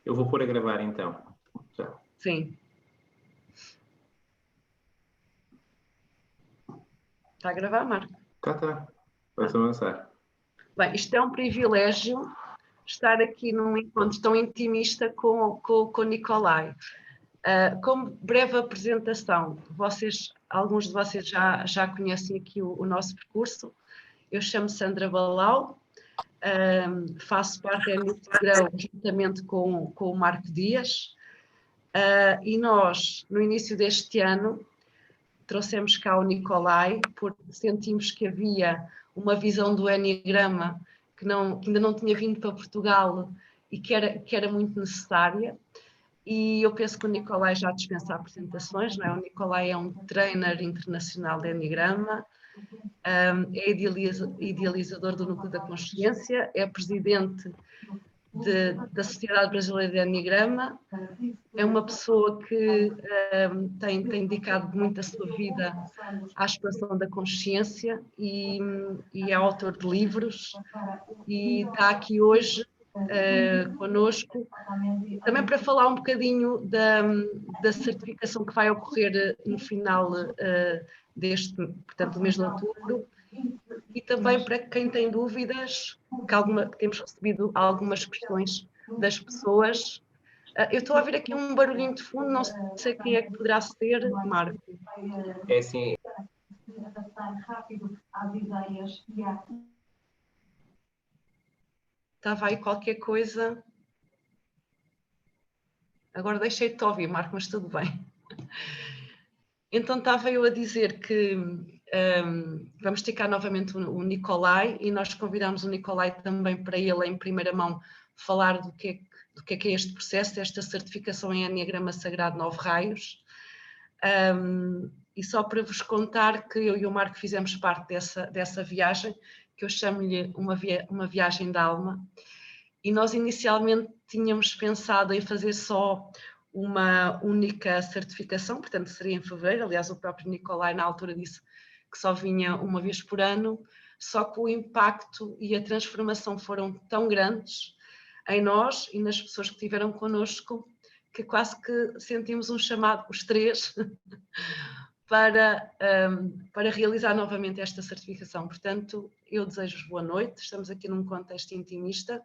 Eu vou pôr a gravar então. Já. Sim. Está a gravar, Marco? Tá. Vamos avançar. Bem, isto é um privilégio estar aqui num encontro tão intimista com o Nicolai. Como breve apresentação, alguns de vocês já conhecem aqui o nosso percurso. Eu chamo Sandra Balau, faço parte da Grão juntamente com o Marco Dias, e nós, no início deste ano, trouxemos cá o Nicolai, porque sentimos que havia uma visão do Enneagrama que ainda não tinha vindo para Portugal e que era muito necessária. E eu penso que o Nicolai já dispensa apresentações, não é? O Nicolai é um trainer internacional de Enneagrama, é idealizador do Núcleo da Consciência, é presidente da Sociedade Brasileira de Enneagrama, é uma pessoa que tem dedicado muito a sua vida à expansão da consciência e é autor de livros e está aqui hoje conosco também para falar um bocadinho da certificação que vai ocorrer no final portanto, do mês de outubro, e também para quem tem dúvidas, que temos recebido algumas questões das pessoas. Eu estou a ouvir aqui um barulhinho de fundo, não sei quem é que poderá ser, Marco. É assim. Estava aí qualquer coisa. Agora deixei-te ouvir, Marco, mas tudo bem. Então estava eu a dizer que vamos ter cá novamente o Nicolai e nós convidamos o Nicolai também para ele, em primeira mão, falar do que é este processo, esta certificação em Enneagrama Sagrado 9 Raios. E só para vos contar que eu e o Marco fizemos parte dessa viagem, que eu chamo-lhe uma viagem da alma. E nós inicialmente tínhamos pensado em fazer só uma única certificação, portanto seria em fevereiro. Aliás, o próprio Nicolai na altura disse que só vinha uma vez por ano, só que o impacto e a transformação foram tão grandes em nós e nas pessoas que estiveram connosco, que quase que sentimos um chamado, os três, para realizar novamente esta certificação. Portanto, eu desejo-vos boa noite, estamos aqui num contexto intimista.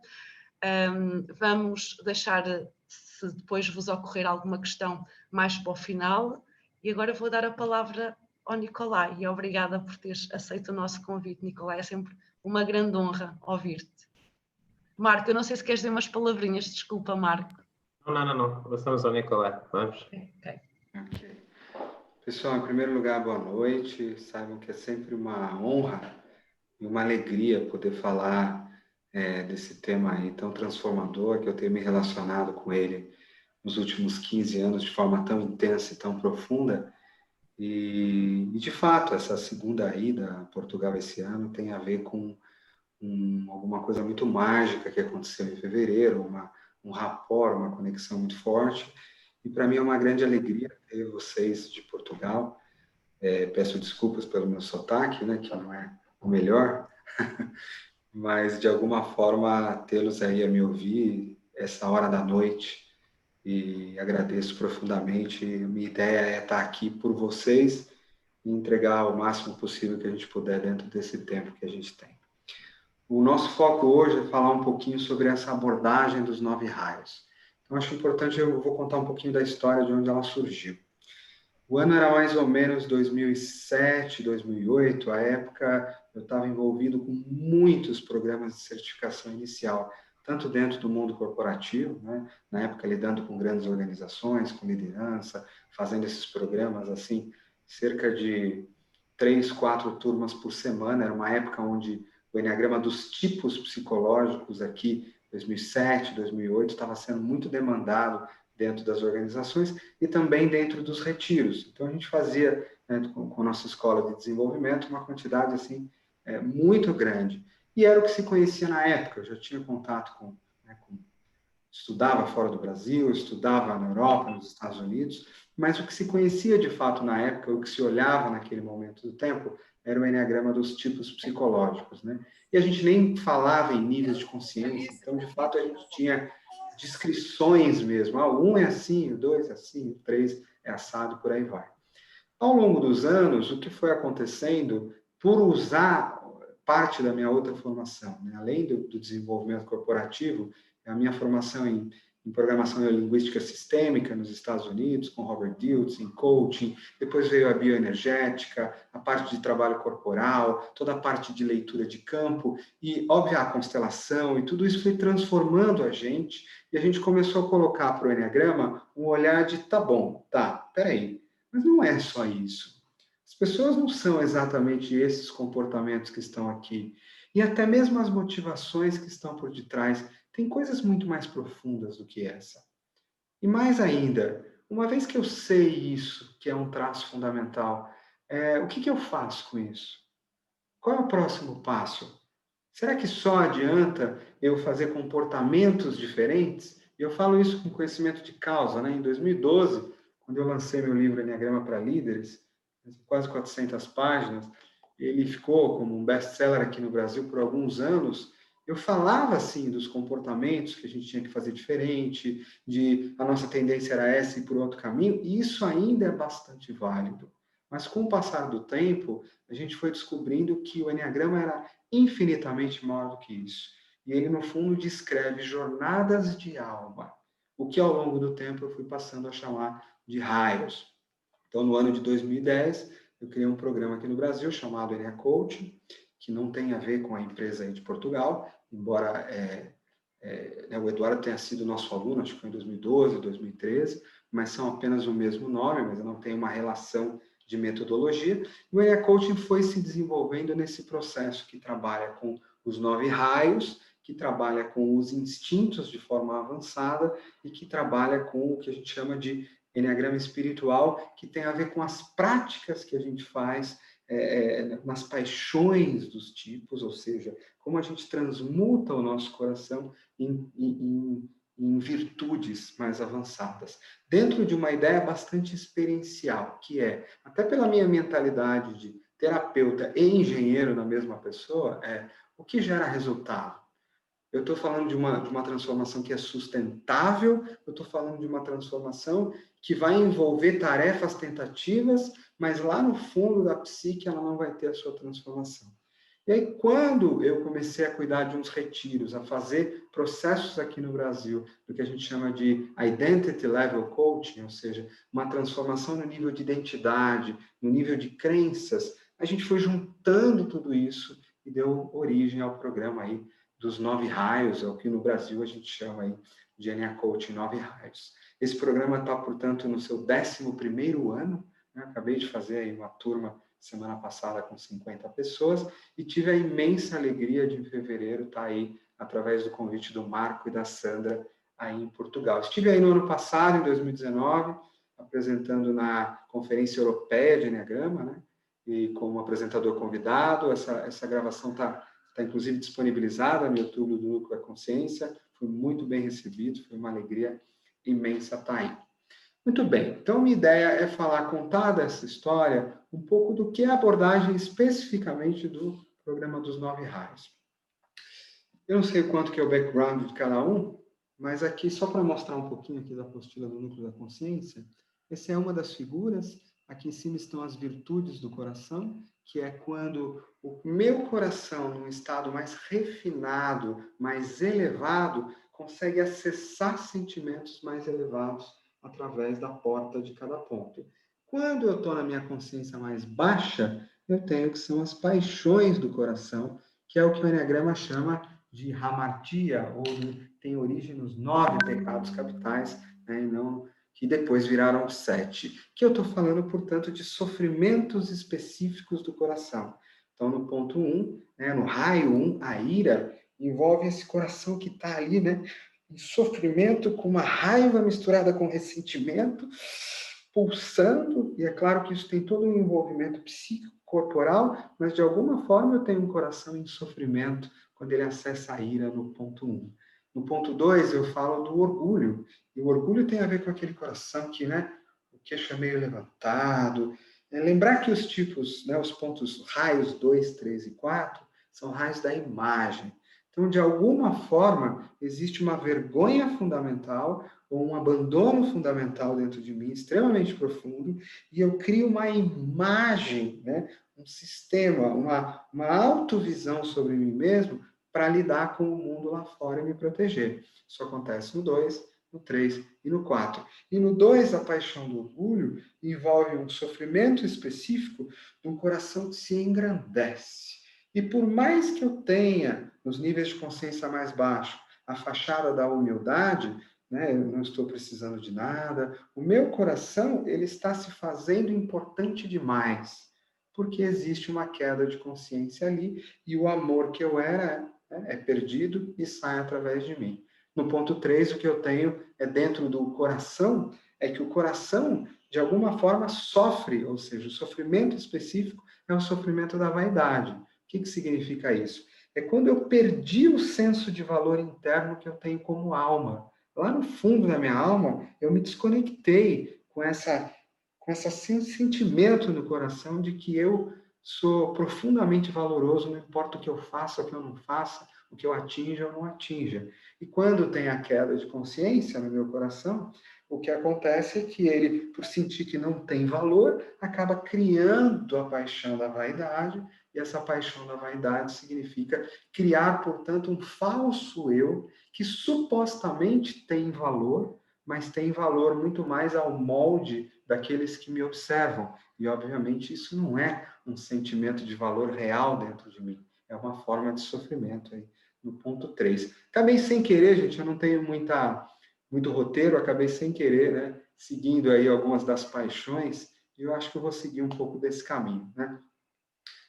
Vamos deixar, se depois vos ocorrer alguma questão, mais para o final. E agora vou dar a palavra ao Nicolai. E obrigada por teres aceito o nosso convite, Nicolai. É sempre uma grande honra ouvir-te. Marco, eu não sei se queres dizer umas palavrinhas. Desculpa, Marco. Não. Passamos ao Nicolai. Vamos. Ok. Pessoal, em primeiro lugar, boa noite. Saibam que é sempre uma honra e uma alegria poder falar desse tema aí tão transformador, que eu tenho me relacionado com ele nos últimos 15 anos de forma tão intensa e tão profunda. E de fato, essa segunda ida a Portugal esse ano tem a ver com alguma coisa muito mágica que aconteceu em fevereiro, um rapport, uma conexão muito forte. E para mim é uma grande alegria ter vocês de Portugal. Peço desculpas pelo meu sotaque, né, que não é o melhor, mas de alguma forma tê-los aí a me ouvir essa hora da noite, e agradeço profundamente. Minha ideia é estar aqui por vocês e entregar o máximo possível que a gente puder dentro desse tempo que a gente tem. O nosso foco hoje é falar um pouquinho sobre essa abordagem dos 9 raios. Então, acho importante, eu vou contar um pouquinho da história de onde ela surgiu. O ano era mais ou menos 2007, 2008, a época eu estava envolvido com muitos programas de certificação inicial, tanto dentro do mundo corporativo, né? Na época lidando com grandes organizações, com liderança, fazendo esses programas assim, cerca de 3, 4 turmas por semana. Era uma época onde o Enneagrama dos tipos psicológicos aqui, 2007, 2008, estava sendo muito demandado dentro das organizações e também dentro dos retiros. Então, a gente fazia, né, com a nossa escola de desenvolvimento, uma quantidade assim, muito grande. E era o que se conhecia na época. Eu já tinha contato com estudava fora do Brasil, estudava na Europa, nos Estados Unidos, mas o que se conhecia de fato na época, o que se olhava naquele momento do tempo, era o enneagrama dos tipos psicológicos, né? E a gente nem falava em níveis de consciência, então, de fato, a gente tinha descrições mesmo. Ah, o 1 é assim, o 2 é assim, o 3 é assado, por aí vai. Ao longo dos anos, o que foi acontecendo, por usar parte da minha outra formação, né? Além do desenvolvimento corporativo, a minha formação em programação neurolinguística sistêmica nos Estados Unidos, com Robert Dilts, em coaching, depois veio a bioenergética, a parte de trabalho corporal, toda a parte de leitura de campo, e, óbvio, a constelação, e tudo isso foi transformando a gente, e a gente começou a colocar para o Enneagrama um olhar de, tá bom, tá, peraí, mas não é só isso. As pessoas não são exatamente esses comportamentos que estão aqui. E até mesmo as motivações que estão por detrás, tem coisas muito mais profundas do que essa. E mais ainda, uma vez que eu sei isso, que é um traço fundamental, o que eu faço com isso? Qual é o próximo passo? Será que só adianta eu fazer comportamentos diferentes? E eu falo isso com conhecimento de causa, né? Em 2012, quando eu lancei meu livro Enneagrama para Líderes, quase 400 páginas, ele ficou como um best-seller aqui no Brasil por alguns anos. Eu falava, assim, dos comportamentos que a gente tinha que fazer diferente, de a nossa tendência era essa e por outro caminho, e isso ainda é bastante válido. Mas com o passar do tempo, a gente foi descobrindo que o Enneagrama era infinitamente maior do que isso. E ele, no fundo, descreve jornadas de alma, o que ao longo do tempo eu fui passando a chamar de raios. Então, no ano de 2010, eu criei um programa aqui no Brasil chamado Ennea Coaching, que não tem a ver com a empresa aí de Portugal, embora o Eduardo tenha sido nosso aluno, acho que foi em 2012, 2013, mas são apenas o mesmo nome, mas não tem uma relação de metodologia. E o Ennea Coaching foi se desenvolvendo nesse processo que trabalha com os 9 raios, que trabalha com os instintos de forma avançada e que trabalha com o que a gente chama de Enneagrama espiritual, que tem a ver com as práticas que a gente faz nas paixões dos tipos, ou seja, como a gente transmuta o nosso coração em virtudes mais avançadas. Dentro de uma ideia bastante experiencial, que é, até pela minha mentalidade de terapeuta e engenheiro na mesma pessoa, o que gera resultado? Eu estou falando de uma transformação que é sustentável, eu estou falando de uma transformação que vai envolver tarefas tentativas, mas lá no fundo da psique ela não vai ter a sua transformação. E aí, quando eu comecei a cuidar de uns retiros, a fazer processos aqui no Brasil, do que a gente chama de Identity Level Coaching, ou seja, uma transformação no nível de identidade, no nível de crenças, a gente foi juntando tudo isso e deu origem ao programa aí dos 9 raios, é o que no Brasil a gente chama aí de Ennea Coaching 9 raios. Esse programa está, portanto, no seu 11º ano, né? Acabei de fazer aí uma turma semana passada com 50 pessoas e tive a imensa alegria de, em fevereiro, estar aí, através do convite do Marco e da Sandra, aí em Portugal. Estive aí no ano passado, em 2019, apresentando na Conferência Europeia de Enneagrama, né? E como apresentador convidado. Essa gravação está inclusive disponibilizada no YouTube do Núcleo da Consciência. Foi muito bem recebido, foi uma alegria imensa estar aí. Muito bem, então minha ideia é contar dessa história um pouco do que é a abordagem especificamente do programa dos 9 raios. Eu não sei o quanto que é o background de cada um, mas aqui, só para mostrar um pouquinho aqui da apostila do Núcleo da Consciência, essa é uma das figuras. Aqui em cima estão as virtudes do coração, que é quando o meu coração, num estado mais refinado, mais elevado, consegue acessar sentimentos mais elevados através da porta de cada ponto. Quando eu estou na minha consciência mais baixa, eu tenho que são as paixões do coração, que é o que o Enneagrama chama de hamartia, ou tem origem nos 9 pecados capitais, né, e não que depois viraram 7. Que eu estou falando, portanto, de sofrimentos específicos do coração. Então, no ponto 1, né, no raio 1, a ira envolve esse coração que está ali, né, em sofrimento, com uma raiva misturada com ressentimento, pulsando, e é claro que isso tem todo um envolvimento psíquico, corporal, mas de alguma forma eu tenho um coração em sofrimento quando ele acessa a ira no ponto 1. No ponto 2, eu falo do orgulho. E o orgulho tem a ver com aquele coração que, né, o queixo é meio levantado. Lembrar que os tipos, né, os pontos raios 2, 3 e 4, são raios da imagem. Então, de alguma forma, existe uma vergonha fundamental ou um abandono fundamental dentro de mim, extremamente profundo, e eu crio uma imagem, né, um sistema, uma autovisão sobre mim mesmo para lidar com o mundo lá fora e me proteger. Isso acontece no 2, no 3 e no 4. E no 2, a paixão do orgulho envolve um sofrimento específico de um coração que se engrandece. E por mais que eu tenha, nos níveis de consciência mais baixos, a fachada da humildade, né, eu não estou precisando de nada, o meu coração ele está se fazendo importante demais, porque existe uma queda de consciência ali e o amor que eu era é perdido e sai através de mim. No ponto 3, o que eu tenho é dentro do coração, é que o coração, de alguma forma, sofre, ou seja, o sofrimento específico é o sofrimento da vaidade. O que significa isso? É quando eu perdi o senso de valor interno que eu tenho como alma. Lá no fundo da minha alma, eu me desconectei com esse sentimento no coração de que eu sou profundamente valoroso, não importa o que eu faça, o que eu não faça, o que eu atinja ou não atinja. E quando tem a queda de consciência no meu coração, o que acontece é que ele, por sentir que não tem valor, acaba criando a paixão da vaidade, e essa paixão da vaidade significa criar, portanto, um falso eu que supostamente tem valor, mas tem valor muito mais ao molde daqueles que me observam. E, obviamente, isso não é um sentimento de valor real dentro de mim. É uma forma de sofrimento aí, no ponto 3. Acabei sem querer, gente, eu não tenho muito roteiro, acabei sem querer, né, seguindo aí algumas das paixões, e eu acho que eu vou seguir um pouco desse caminho, né?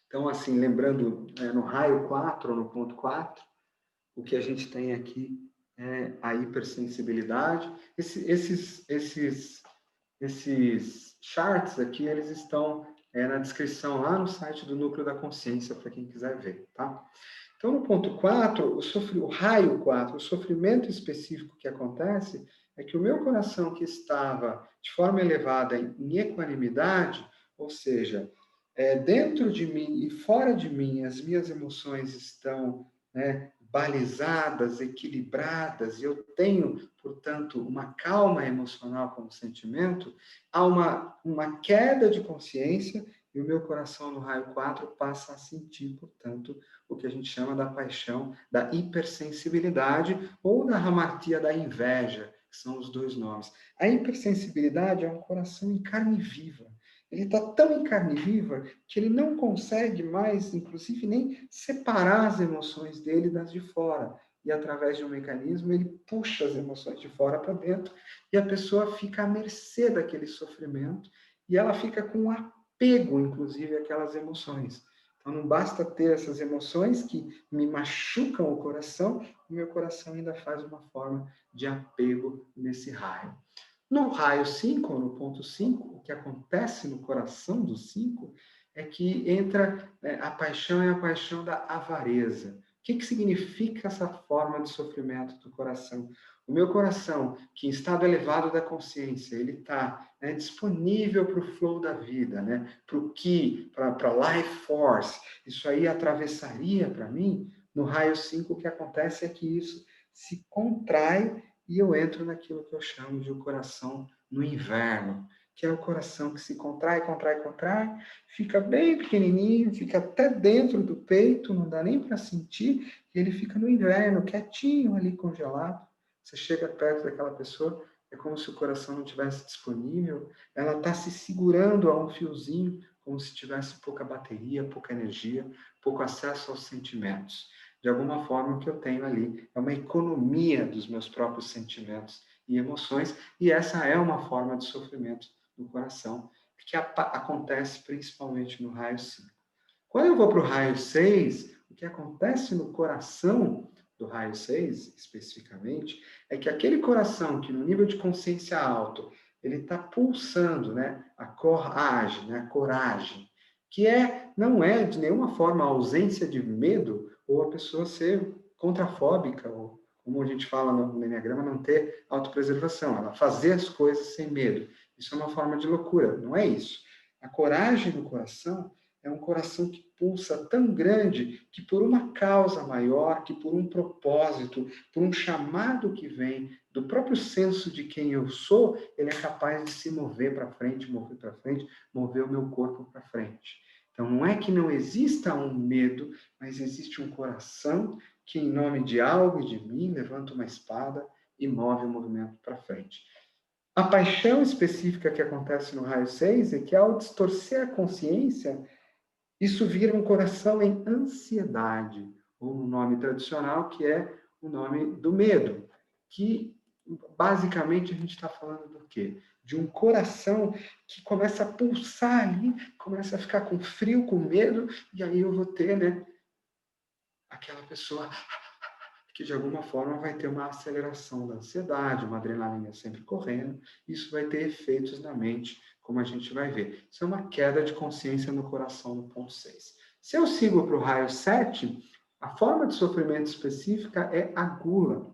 Então, assim, lembrando, no raio 4, ou no ponto 4, o que a gente tem aqui é a hipersensibilidade. Esses charts aqui, eles estão na descrição lá no site do Núcleo da Consciência, para quem quiser ver, tá? Então, no ponto 4, o raio 4, o sofrimento específico que acontece é que o meu coração que estava de forma elevada em equanimidade, ou seja, dentro de mim e fora de mim, as minhas emoções estão, né, balizadas, equilibradas, e eu tenho, portanto, uma calma emocional como sentimento, há uma queda de consciência e o meu coração no raio 4 passa a sentir, portanto, o que a gente chama da paixão, da hipersensibilidade ou da hamartia da inveja, que são os dois nomes. A hipersensibilidade é um coração em carne viva. Ele está tão em carne viva que ele não consegue mais, inclusive, nem separar as emoções dele das de fora. E, através de um mecanismo, ele puxa as emoções de fora para dentro e a pessoa fica à mercê daquele sofrimento e ela fica com um apego, inclusive, àquelas emoções. Então, não basta ter essas emoções que me machucam o coração, o meu coração ainda faz uma forma de apego nesse raio. No raio 5, ou no ponto 5, o que acontece no coração do 5 é que entra a paixão é a paixão da avareza. O que significa essa forma de sofrimento do coração? O meu coração, que em estado elevado da consciência, ele está disponível para o flow da vida, né? Para o Ki, para a life force. Isso aí atravessaria para mim. No raio 5, o que acontece é que isso se contrai e eu entro naquilo que eu chamo de o coração no inverno, que é o coração que se contrai, fica bem pequenininho, fica até dentro do peito, não dá nem para sentir, e ele fica no inverno, quietinho ali, congelado. Você chega perto daquela pessoa, é como se o coração não tivesse disponível, ela está se segurando a um fiozinho, como se tivesse pouca bateria, pouca energia, pouco acesso aos sentimentos. De alguma forma, o que eu tenho ali é uma economia dos meus próprios sentimentos e emoções, e essa é uma forma de sofrimento do coração, que acontece principalmente no raio 5. Quando eu vou para o raio 6, o que acontece no coração do raio 6, especificamente, é que aquele coração que no nível de consciência alto, ele está pulsando, né, a coragem, né, a coragem, que não é de nenhuma forma a ausência de medo, ou a pessoa ser contrafóbica, ou como a gente fala no Enneagrama, não ter autopreservação, ela fazer as coisas sem medo. Isso é uma forma de loucura, não é isso. A coragem do coração é um coração que pulsa tão grande que por uma causa maior, que por um propósito, por um chamado que vem do próprio senso de quem eu sou, ele é capaz de se mover para frente, mover o meu corpo para frente. Então, não é que não exista um medo, mas existe um coração que, em nome de algo e de mim, levanta uma espada e move o movimento para frente. A paixão específica que acontece no raio 6 é que, ao distorcer a consciência, isso vira um coração em ansiedade, ou no nome tradicional, que é o nome do medo, que, basicamente, a gente está falando do quê? De um coração que começa a pulsar ali, começa a ficar com frio, com medo, e aí eu vou ter, né, aquela pessoa que, de alguma forma, vai ter uma aceleração da ansiedade, uma adrenalina sempre correndo, isso vai ter efeitos na mente, como a gente vai ver. Isso é uma queda de consciência no coração no ponto 6. Se eu sigo para o raio 7, a forma de sofrimento específica é a gula.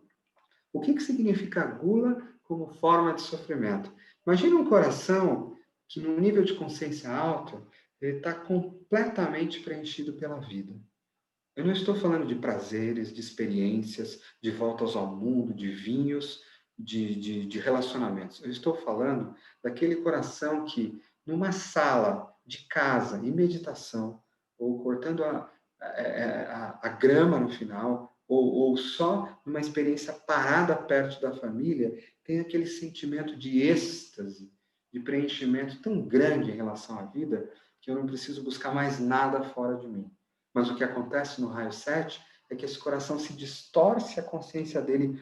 O que significa a gula como forma de sofrimento? Imagina um coração que, num nível de consciência alto, ele está completamente preenchido pela vida. Eu não estou falando de prazeres, de experiências, de voltas ao mundo, de vinhos, de relacionamentos. Eu estou falando daquele coração que, numa sala de casa, em meditação, ou cortando a grama no final, ou só numa experiência parada perto da família, tem aquele sentimento de êxtase, de preenchimento tão grande em relação à vida, que eu não preciso buscar mais nada fora de mim. Mas o que acontece no raio 7 é que esse coração se distorce, a consciência dele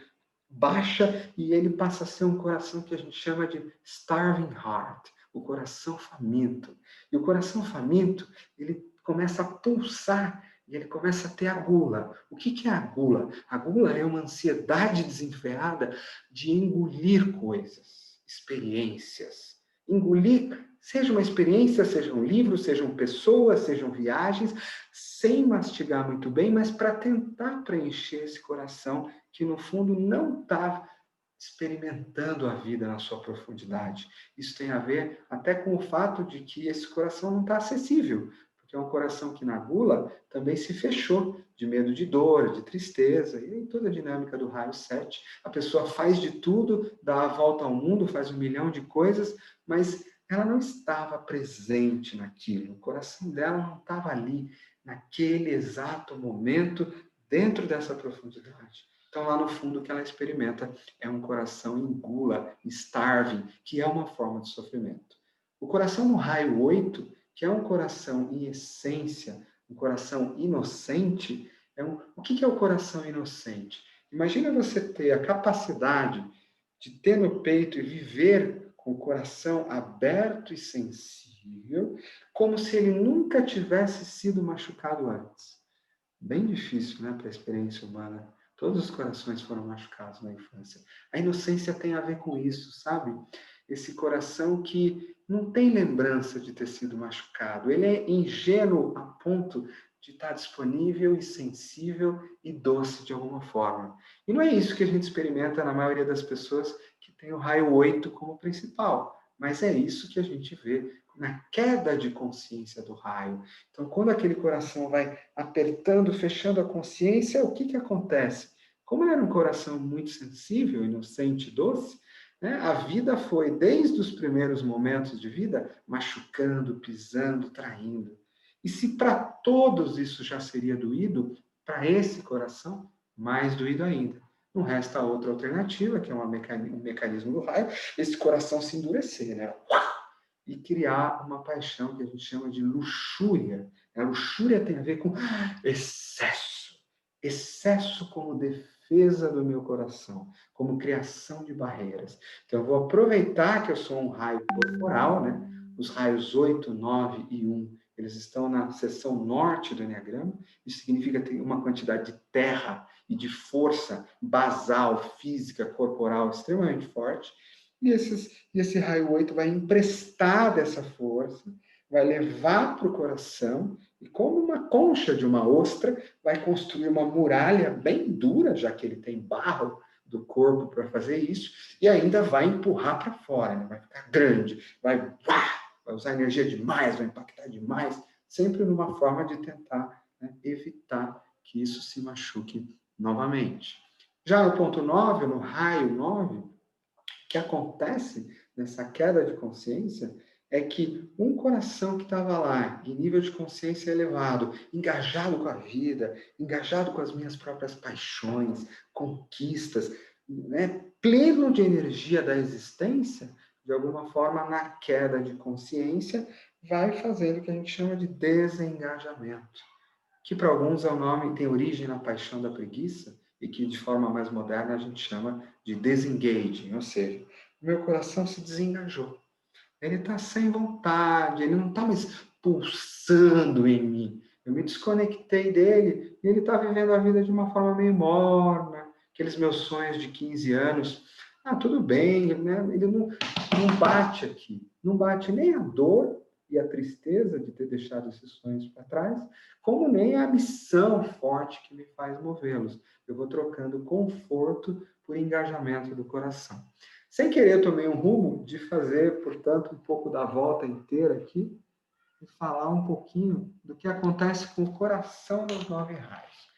baixa e ele passa a ser um coração que a gente chama de starving heart, o coração faminto. E o coração faminto, ele começa a pulsar e ele começa a ter a gula. O que é a gula? A gula é uma ansiedade desenfreada de engolir coisas, experiências. Engolir, seja uma experiência, seja um livro, sejam pessoas, sejam viagens, sem mastigar muito bem, mas para tentar preencher esse coração que, no fundo, não está experimentando a vida na sua profundidade. Isso tem a ver até com o fato de que esse coração não está acessível, porque é um coração que, na gula, também se fechou, de medo de dor, de tristeza, e toda a dinâmica do raio 7. A pessoa faz de tudo, dá a volta ao mundo, faz 1 milhão de coisas, mas ela não estava presente naquilo, o coração dela não estava ali, naquele exato momento, dentro dessa profundidade. Então, lá no fundo, o que ela experimenta é um coração em gula, starving, que é uma forma de sofrimento. O coração no raio 8, que é um coração em essência, um coração inocente, o que é o coração inocente? Imagina você ter a capacidade de ter no peito e viver com o coração aberto e sensível, como se ele nunca tivesse sido machucado antes. Bem difícil, né, para a experiência humana. Todos os corações foram machucados na infância. A inocência tem a ver com isso, sabe? Esse coração que não tem lembrança de ter sido machucado. Ele é ingênuo a ponto de estar disponível e sensível e doce de alguma forma. E não é isso que a gente experimenta na maioria das pessoas que tem o raio 8 como principal. Mas é isso que a gente vê na queda de consciência do raio. Então, quando aquele coração vai apertando, fechando a consciência, o que acontece? Como ele era um coração muito sensível, inocente, doce, né, a vida foi, desde os primeiros momentos de vida, machucando, pisando, traindo. E se para todos isso já seria doído, para esse coração, mais doído ainda. Não resta outra alternativa, que é um mecanismo do raio, esse coração se endurecer, né? E criar uma paixão que a gente chama de luxúria. A luxúria tem a ver com excesso. Excesso como defesa do meu coração, como criação de barreiras. Então, eu vou aproveitar que eu sou um raio corporal, né? Os raios 8, 9 e 1, eles estão na seção norte do Enneagrama. Isso significa ter uma quantidade de terra e de força basal, física, corporal extremamente forte. E esse raio 8 vai emprestar dessa força, vai levar para o coração e, como uma concha de uma ostra, vai construir uma muralha bem dura, já que ele tem barro do corpo para fazer isso, e ainda vai empurrar para fora, né? Vai ficar grande, vai usar energia demais, vai impactar demais, sempre numa forma de tentar, né, evitar que isso se machuque novamente. Já no ponto 9, no raio 9, o que acontece nessa queda de consciência é que um coração que estava lá, em nível de consciência elevado, engajado com a vida, engajado com as minhas próprias paixões, conquistas, né, pleno de energia da existência, de alguma forma, na queda de consciência, vai fazendo o que a gente chama de desengajamento, que para alguns é o nome, tem origem na paixão da preguiça, e que de forma mais moderna a gente chama de disengaging, ou seja, o meu coração se desengajou. Ele está sem vontade, ele não está mais pulsando em mim. Eu me desconectei dele e ele está vivendo a vida de uma forma meio morna, aqueles meus sonhos de 15 anos. Ah, tudo bem, né? Ele não bate aqui. Não bate nem a dor e a tristeza de ter deixado esses sonhos para trás, como nem a missão forte que me faz movê-los. Eu vou trocando conforto por engajamento do coração. Sem querer, eu tomei um rumo de fazer, portanto, um pouco da volta inteira aqui e falar um pouquinho do que acontece com o coração dos 9 raios.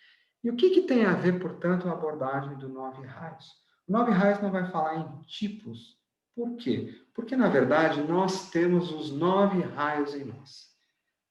E o que tem a ver, portanto, a abordagem do 9 raios? O 9 raios não vai falar em tipos. Por quê? Porque, na verdade, nós temos os 9 raios em nós.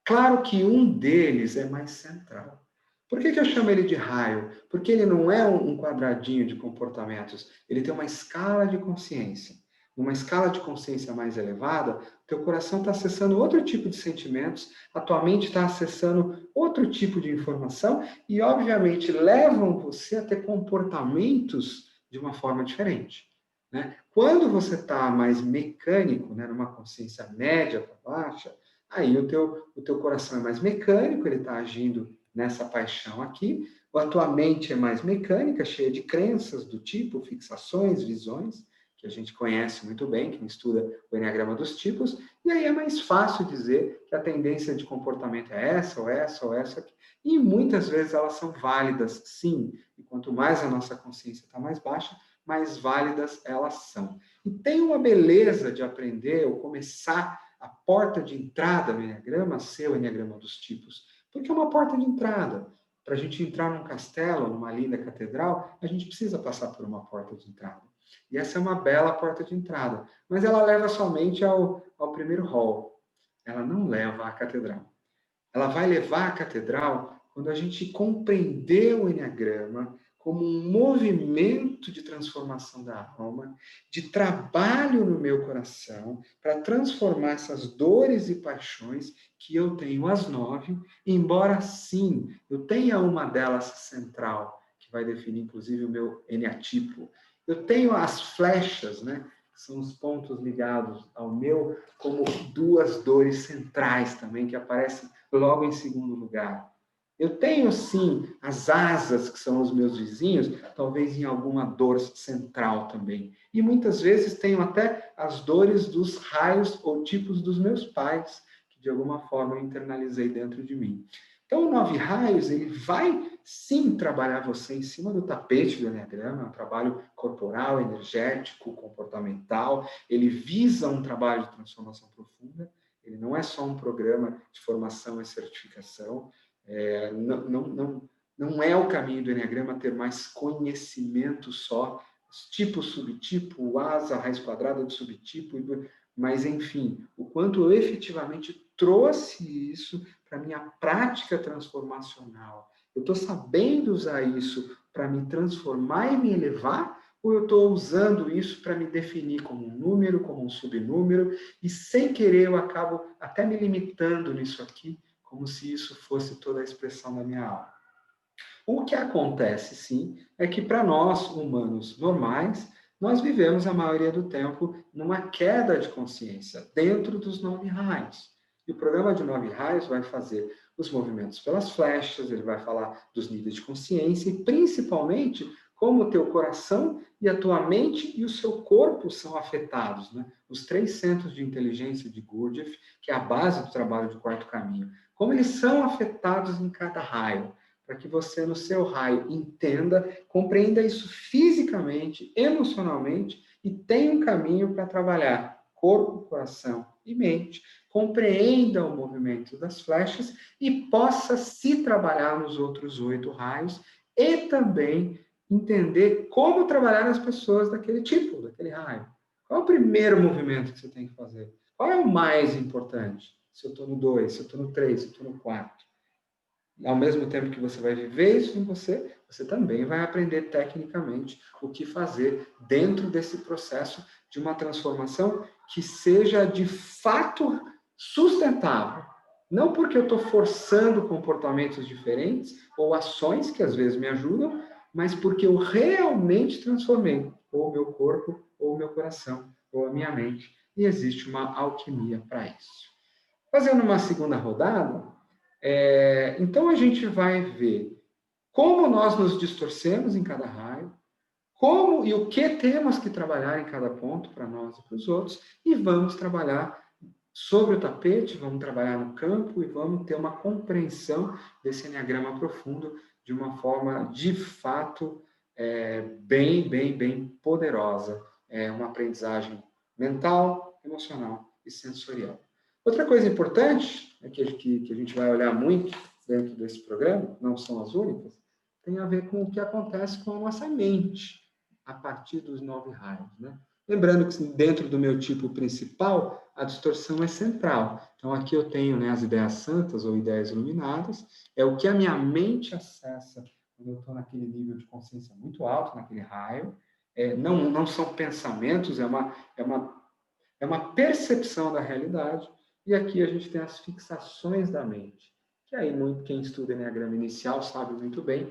Claro que um deles é mais central. Por que eu chamo ele de raio? Porque ele não é um quadradinho de comportamentos, ele tem uma escala de consciência. Numa escala de consciência mais elevada, teu coração está acessando outro tipo de sentimentos, a tua mente está acessando outro tipo de informação e, obviamente, levam você a ter comportamentos de uma forma diferente. Né? Quando você está mais mecânico, né, numa consciência média para baixa, aí o teu coração é mais mecânico, ele está agindo nessa paixão aqui, a tua mente é mais mecânica, cheia de crenças do tipo, fixações, visões, que a gente conhece muito bem, quem estuda o Enneagrama dos tipos, e aí é mais fácil dizer que a tendência de comportamento é essa, ou essa, ou essa, e muitas vezes elas são válidas, sim, e quanto mais a nossa consciência está mais baixa, mais válidas elas são. E tem uma beleza de aprender, ou começar a porta de entrada no Enneagrama a ser o Enneagrama dos tipos, porque é uma porta de entrada. Para a gente entrar num castelo, numa linda catedral, a gente precisa passar por uma porta de entrada. E essa é uma bela porta de entrada, mas ela leva somente ao primeiro hall. Ela não leva à catedral. Ela vai levar à catedral quando a gente compreender o Enneagrama como um movimento de transformação da alma, de trabalho no meu coração, para transformar essas dores e paixões que eu tenho às 9, embora sim, eu tenha uma delas central, que vai definir inclusive o meu eneatipo. Eu tenho as flechas, né? Que são os pontos ligados ao meu, como 2 dores centrais também, que aparecem logo em segundo lugar. Eu tenho, sim, as asas, que são os meus vizinhos, talvez em alguma dor central também. E muitas vezes tenho até as dores dos raios ou tipos dos meus pais, que de alguma forma eu internalizei dentro de mim. Então, o 9 raios, ele vai, sim, trabalhar você em cima do tapete do Enneagrama, é um trabalho corporal, energético, comportamental, ele visa um trabalho de transformação profunda, ele não é só um programa de formação e certificação, não é o caminho do Enneagrama ter mais conhecimento só, tipo, subtipo, asa, raiz quadrada de subtipo, mas, enfim, o quanto eu efetivamente trouxe isso para a minha prática transformacional. Eu estou sabendo usar isso para me transformar e me elevar, ou eu estou usando isso para me definir como um número, como um subnúmero, e sem querer eu acabo até me limitando nisso aqui, como se isso fosse toda a expressão da minha alma. O que acontece, sim, é que para nós, humanos normais, nós vivemos a maioria do tempo numa queda de consciência, dentro dos 9 raios. E o programa de 9 raios vai fazer os movimentos pelas flechas, ele vai falar dos níveis de consciência e, principalmente, como o teu coração e a tua mente e o seu corpo são afetados, né? Os 3 centros de inteligência de Gurdjieff, que é a base do trabalho de quarto caminho, como eles são afetados em cada raio, para que você, no seu raio, entenda, compreenda isso fisicamente, emocionalmente, e tenha um caminho para trabalhar corpo, coração e mente, compreenda o movimento das flechas e possa se trabalhar nos outros 8 raios e também entender como trabalhar nas pessoas daquele tipo, daquele raio. Qual é o primeiro movimento que você tem que fazer? Qual é o mais importante? Se eu estou no 2, se eu estou no 3, se eu estou no 4. Ao mesmo tempo que você vai viver isso em você, você também vai aprender tecnicamente o que fazer dentro desse processo de uma transformação que seja de fato sustentável. Não porque eu estou forçando comportamentos diferentes ou ações que às vezes me ajudam, mas porque eu realmente transformei ou o meu corpo, ou o meu coração, ou a minha mente. E existe uma alquimia para isso. Fazendo uma segunda rodada, então a gente vai ver como nós nos distorcemos em cada raio, como e o que temos que trabalhar em cada ponto para nós e para os outros, e vamos trabalhar sobre o tapete, vamos trabalhar no campo e vamos ter uma compreensão desse enneagrama profundo de uma forma, de fato, bem poderosa. É uma aprendizagem mental, emocional e sensorial. Outra coisa importante, que a gente vai olhar muito dentro desse programa, não são as únicas, tem a ver com o que acontece com a nossa mente a partir dos 9 raios, né? Lembrando que dentro do meu tipo principal, a distorção é central. Então, aqui eu tenho, né, as ideias santas ou ideias iluminadas, é o que a minha mente acessa quando eu estou naquele nível de consciência muito alto, naquele raio. Não são pensamentos, é uma percepção da realidade. E aqui a gente tem as fixações da mente, que aí quem estuda enneagrama inicial sabe muito bem,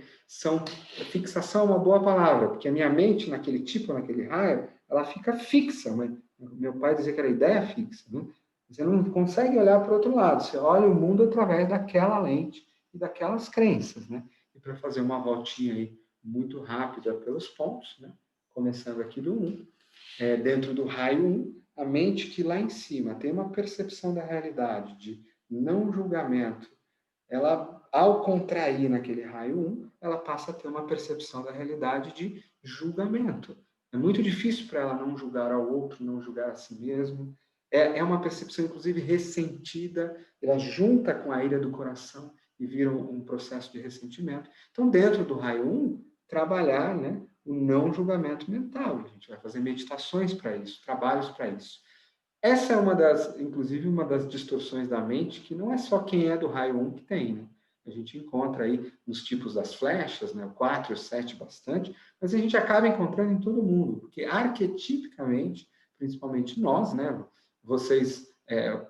fixação é uma boa palavra, porque a minha mente, naquele tipo, naquele raio, ela fica fixa. Meu pai dizia que era ideia fixa, né? Você não consegue olhar para o outro lado, você olha o mundo através daquela lente e daquelas crenças, né? E para fazer uma voltinha aí muito rápida pelos pontos, né? Começando aqui do 1, dentro do raio 1, a mente que lá em cima tem uma percepção da realidade de não julgamento, ela, ao contrair naquele raio 1, ela passa a ter uma percepção da realidade de julgamento. É muito difícil para ela não julgar ao outro, não julgar a si mesmo. É uma percepção, inclusive, ressentida, ela junta com a ira do coração e vira um processo de ressentimento. Então, dentro do raio 1, trabalhar, né, o não julgamento mental. A gente vai fazer meditações para isso, trabalhos para isso. Essa é inclusive, uma das distorções da mente, que não é só quem é do raio 1 que tem, né? A gente encontra aí nos tipos das flechas, né? O 4 e o 7 bastante, mas a gente acaba encontrando em todo mundo, porque arquetipicamente, principalmente nós, né? Vocês,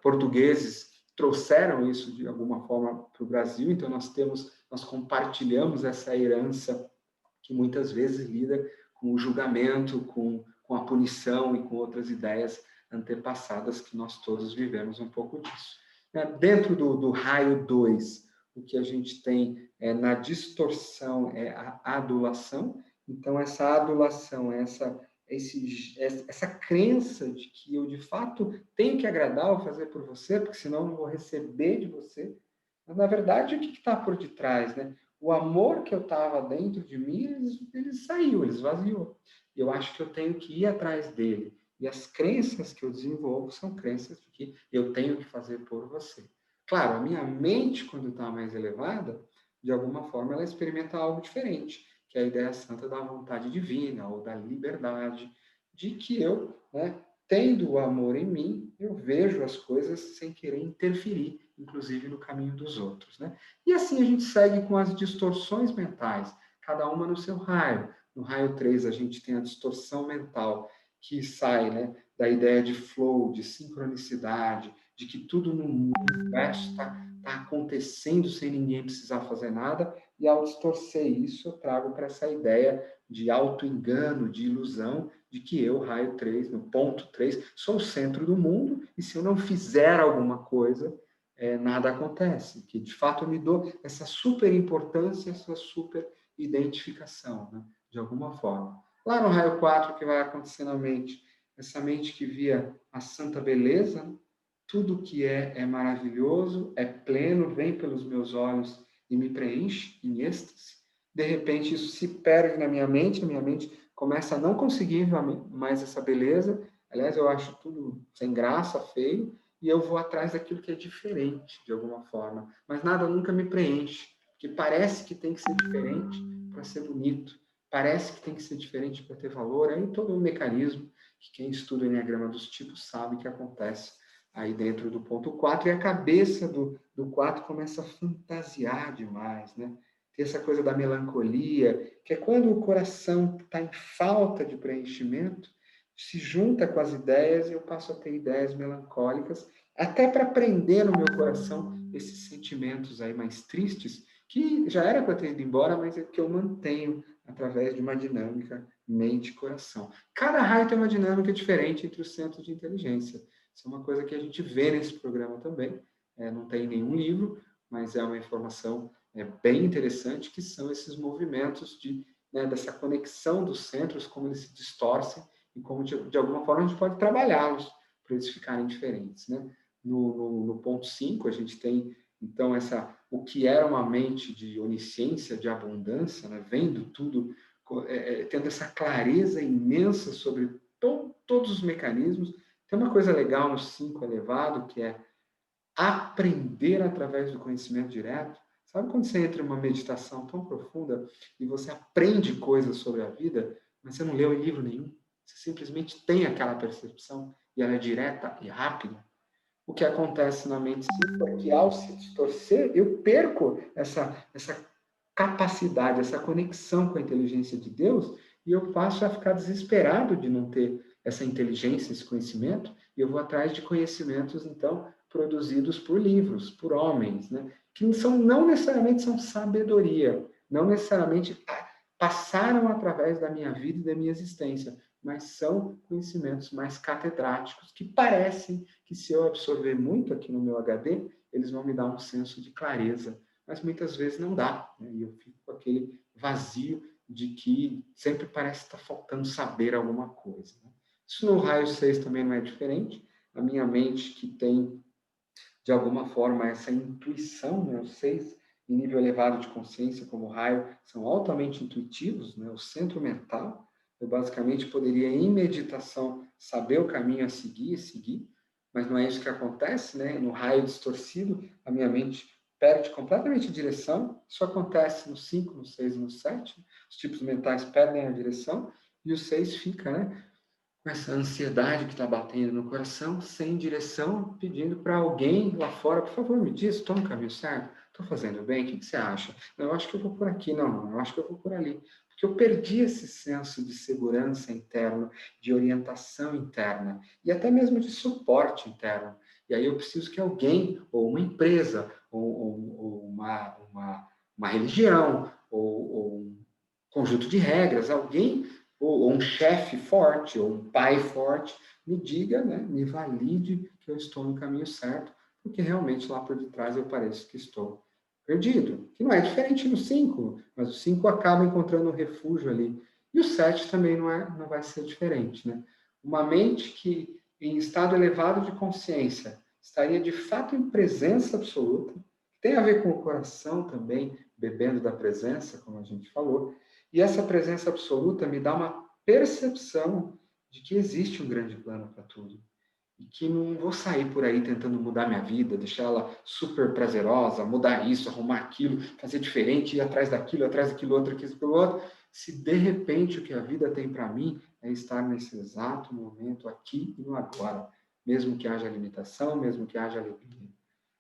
portugueses, trouxeram isso de alguma forma para o Brasil, então nós compartilhamos essa herança que muitas vezes lida com o julgamento, com a punição e com outras ideias antepassadas que nós todos vivemos um pouco disso. Dentro do raio 2, o que a gente tem na distorção é a adulação. Então, essa adulação, essa crença de que eu, de fato, tenho que agradar ou fazer por você, porque senão eu não vou receber de você. Mas, na verdade, o que está por detrás, né? O amor que eu estava dentro de mim, ele saiu, ele esvaziou. Eu acho que eu tenho que ir atrás dele. E as crenças que eu desenvolvo são crenças de que eu tenho que fazer por você. Claro, a minha mente, quando está mais elevada, de alguma forma ela experimenta algo diferente, que é a ideia santa da vontade divina, ou da liberdade, de que eu, né, tendo o amor em mim, eu vejo as coisas sem querer interferir, inclusive no caminho dos outros, né? E assim a gente segue com as distorções mentais, cada uma no seu raio. No raio 3 a gente tem a distorção mental, que sai, né, da ideia de flow, de sincronicidade, de que tudo no universo está acontecendo sem ninguém precisar fazer nada, e ao distorcer isso, eu trago para essa ideia de auto-engano, de ilusão, de que eu, raio 3, no ponto 3, sou o centro do mundo, e se eu não fizer alguma coisa, nada acontece. Que, de fato, eu me dou essa super importância, essa super identificação, né? de alguma forma. Lá no raio 4, o que vai acontecer na mente? Essa mente que via a santa beleza, né? Tudo que é maravilhoso, é pleno, vem pelos meus olhos e me preenche em êxtase. De repente, isso se perde na minha mente, a minha mente começa a não conseguir ver mais essa beleza. Aliás, eu acho tudo sem graça, feio, e eu vou atrás daquilo que é diferente, de alguma forma. Mas nada nunca me preenche, porque parece que tem que ser diferente para ser bonito, parece que tem que ser diferente para ter valor. Aí todo um mecanismo que quem estuda o Enneagrama dos tipos sabe que acontece aí dentro do ponto 4, e a cabeça do 4 começa a fantasiar demais, né? Tem essa coisa da melancolia, que é quando o coração está em falta de preenchimento, se junta com as ideias e eu passo a ter ideias melancólicas, até para prender no meu coração esses sentimentos aí mais tristes, que já era para ter ido embora, mas é que eu mantenho através de uma dinâmica mente-coração. Cada raio tem uma dinâmica diferente entre os centros de inteligência. Isso é uma coisa que a gente vê nesse programa também. Não tem nenhum livro, mas é uma informação bem interessante, que são esses movimentos dessa conexão dos centros, como eles se distorcem e como, de alguma forma, a gente pode trabalhá-los para eles ficarem diferentes. Né? No ponto 5, a gente tem, então, o que era uma mente de onisciência, de abundância, né? Vendo tudo, tendo essa clareza imensa sobre todos os mecanismos. Tem uma coisa legal no 5 elevado, que é aprender através do conhecimento direto. Sabe quando você entra em uma meditação tão profunda e você aprende coisas sobre a vida, mas você não leu livro nenhum? Você simplesmente tem aquela percepção e ela é direta e rápida? O que acontece na mente 5 é que, ao se distorcer, eu perco essa capacidade, essa conexão com a inteligência de Deus, e eu passo a ficar desesperado de não ter essa inteligência, esse conhecimento, e eu vou atrás de conhecimentos, então, produzidos por livros, por homens, né? Que não necessariamente são sabedoria, não necessariamente passaram através da minha vida e da minha existência, mas são conhecimentos mais catedráticos, que parecem que, se eu absorver muito aqui no meu HD, eles vão me dar um senso de clareza, mas muitas vezes não dá, né? E eu fico com aquele vazio de que sempre parece estar faltando saber alguma coisa, né? Isso no raio 6 também não é diferente. A minha mente, que tem, de alguma forma, essa intuição, né? Os 6, em nível elevado de consciência, como raio, são altamente intuitivos, né? O centro mental. Eu, basicamente, poderia, em meditação, saber o caminho a seguir, mas não é isso que acontece, né? No raio distorcido, a minha mente perde completamente a direção. Isso acontece no 5, no 6 e no 7. Os tipos mentais perdem a direção e o 6 fica, né, com essa ansiedade que está batendo no coração, sem direção, pedindo para alguém lá fora, por favor, me diz, estou no caminho certo? Estou fazendo bem? O que você acha? Não, eu acho que eu vou por aqui. Não, eu acho que eu vou por ali. Porque eu perdi esse senso de segurança interno, de orientação interna e até mesmo de suporte interno. E aí eu preciso que alguém, ou uma empresa, ou uma religião, ou um conjunto de regras, alguém, ou um chefe forte, ou um pai forte, me diga, né, me valide que eu estou no caminho certo, porque realmente lá por detrás eu pareço que estou perdido. Que não é diferente no 5, mas o 5 acaba encontrando um refúgio ali. E o 7 também não vai ser diferente, né? Uma mente que, em estado elevado de consciência, estaria de fato em presença absoluta, tem a ver com o coração também, bebendo da presença, como a gente falou, e essa presença absoluta me dá uma percepção de que existe um grande plano para tudo. E que não vou sair por aí tentando mudar minha vida, deixar ela super prazerosa, mudar isso, arrumar aquilo, fazer diferente, ir atrás daquilo outro, aquilo outro. Se de repente o que a vida tem para mim é estar nesse exato momento, aqui e no agora, mesmo que haja limitação, mesmo que haja alegria.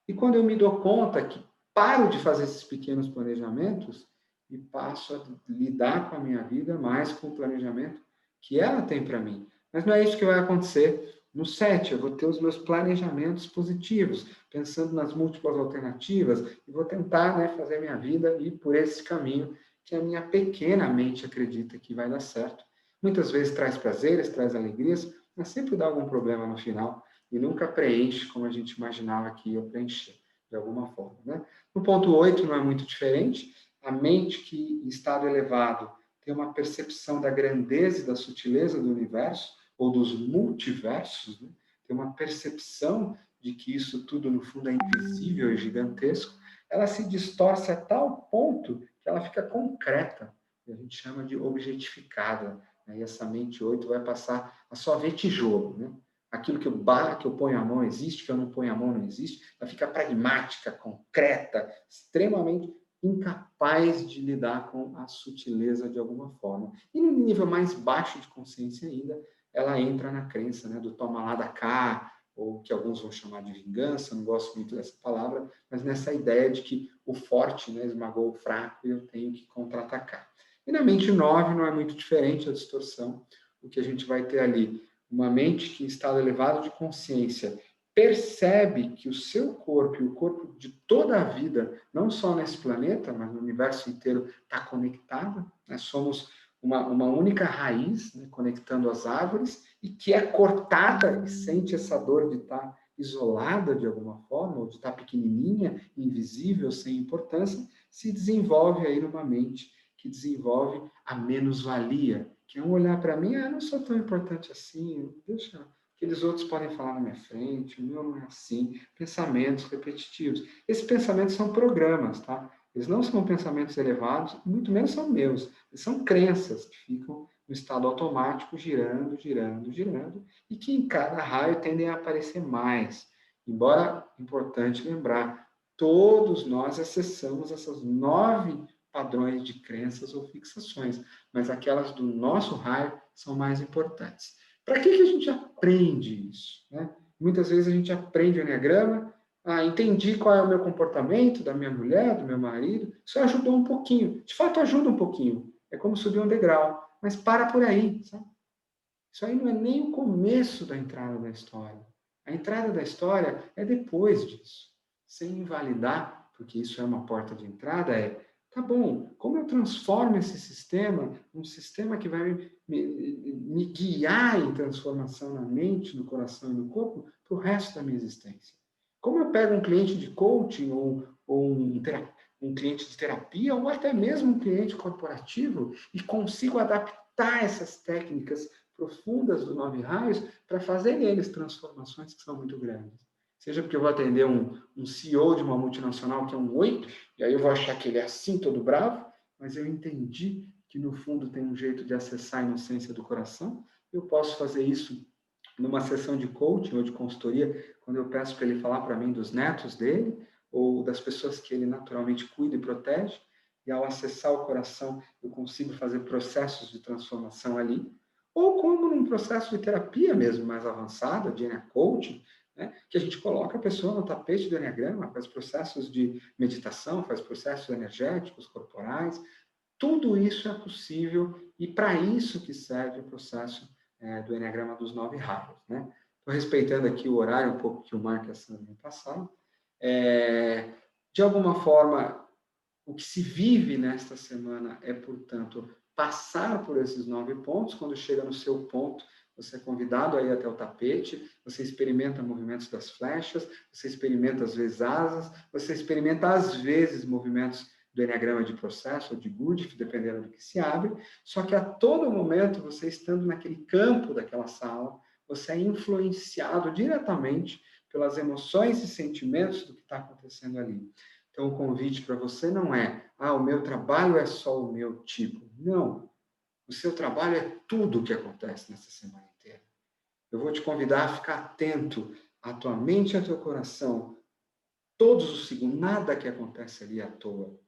E quando eu me dou conta que paro de fazer esses pequenos planejamentos e passo a lidar com a minha vida mais com o planejamento que ela tem para mim. Mas não é isso que vai acontecer. No 7, eu vou ter os meus planejamentos positivos, pensando nas múltiplas alternativas, e vou tentar, né, fazer minha vida ir por esse caminho que a minha pequena mente acredita que vai dar certo. Muitas vezes traz prazeres, traz alegrias, mas sempre dá algum problema no final e nunca preenche como a gente imaginava que ia preencher, de alguma forma, né? No ponto 8 não é muito diferente. A mente que, em estado elevado, ter uma percepção da grandeza e da sutileza do universo, ou dos multiversos, né? Ter uma percepção de que isso tudo, no fundo, é invisível e gigantesco, ela se distorce a tal ponto que ela fica concreta, que a gente chama de objetificada, né? E essa mente 8 vai passar a só ver tijolo, né? Aquilo que eu ponho a mão existe, que eu não ponho a mão não existe, ela fica pragmática, concreta, extremamente incapaz de lidar com a sutileza de alguma forma. E no nível mais baixo de consciência ainda, ela entra na crença, né, do toma lá da cá, ou que alguns vão chamar de vingança, não gosto muito dessa palavra, mas nessa ideia de que o forte, né, esmagou o fraco e eu tenho que contra-atacar. E na mente 9 não é muito diferente a distorção. O que a gente vai ter ali, uma mente que em estado elevado de consciência percebe que o seu corpo e o corpo de toda a vida, não só nesse planeta, mas no universo inteiro, está conectado. Né? Somos uma única raiz, né, conectando as árvores, e que é cortada e sente essa dor de estar isolada de alguma forma, ou de estar pequenininha, invisível, sem importância, se desenvolve aí numa mente que desenvolve a menos-valia, que é um olhar para mim, não sou tão importante assim, deixa, aqueles outros podem falar na minha frente, o meu não é assim, pensamentos repetitivos. Esses pensamentos são programas, tá? Eles não são pensamentos elevados, muito menos são meus. Eles são crenças que ficam no estado automático, girando, girando, girando, e que em cada raio tendem a aparecer mais. Embora, importante lembrar, todos nós acessamos essas 9 padrões de crenças ou fixações, mas aquelas do nosso raio são mais importantes. Para que a gente aprende isso? Né? Muitas vezes a gente aprende o Enneagrama, entendi qual é o meu comportamento, da minha mulher, do meu marido, isso ajudou um pouquinho. De fato, ajuda um pouquinho. É como subir um degrau. Mas para por aí. Sabe? Isso aí não é nem o começo da entrada da história. A entrada da história é depois disso. Sem invalidar, porque isso é uma porta de entrada, tá bom, como eu transformo esse sistema, um sistema que vai me guiar em transformação na mente, no coração e no corpo, para o resto da minha existência? Como eu pego um cliente de coaching ou um cliente de terapia ou até mesmo um cliente corporativo e consigo adaptar essas técnicas profundas dos 9 raios para fazer neles transformações que são muito grandes? Seja porque eu vou atender um CEO de uma multinacional que é um 8, e aí eu vou achar que ele é assim, todo bravo, mas eu entendi que no fundo tem um jeito de acessar a inocência do coração. Eu posso fazer isso numa sessão de coaching ou de consultoria, quando eu peço para ele falar para mim dos netos dele, ou das pessoas que ele naturalmente cuida e protege, e ao acessar o coração eu consigo fazer processos de transformação ali, ou como num processo de terapia mesmo mais avançada, de coaching, né, que a gente coloca a pessoa no tapete do Enneagrama, faz processos de meditação, faz processos energéticos, corporais, tudo isso é possível e para isso que serve o processo do Enneagrama dos 9 raios. Né? Estou respeitando aqui o horário um pouco que o Mark e a Sandra passaram. De alguma forma, o que se vive nesta semana é, portanto, passar por esses 9 pontos. Quando chega no seu ponto, você é convidado a ir até o tapete, você experimenta movimentos das flechas, você experimenta, às vezes, asas, você experimenta, às vezes, movimentos do Enneagrama de processo, ou de Gurdjieff, dependendo do que se abre, só que a todo momento, você estando naquele campo daquela sala, você é influenciado diretamente pelas emoções e sentimentos do que está acontecendo ali. Então, o convite para você não é, o meu trabalho é só o meu tipo. Não. O seu trabalho é tudo o que acontece nessa semana inteira. Eu vou te convidar a ficar atento à tua mente e ao teu coração. Todos os segundos, nada que acontece ali é à toa.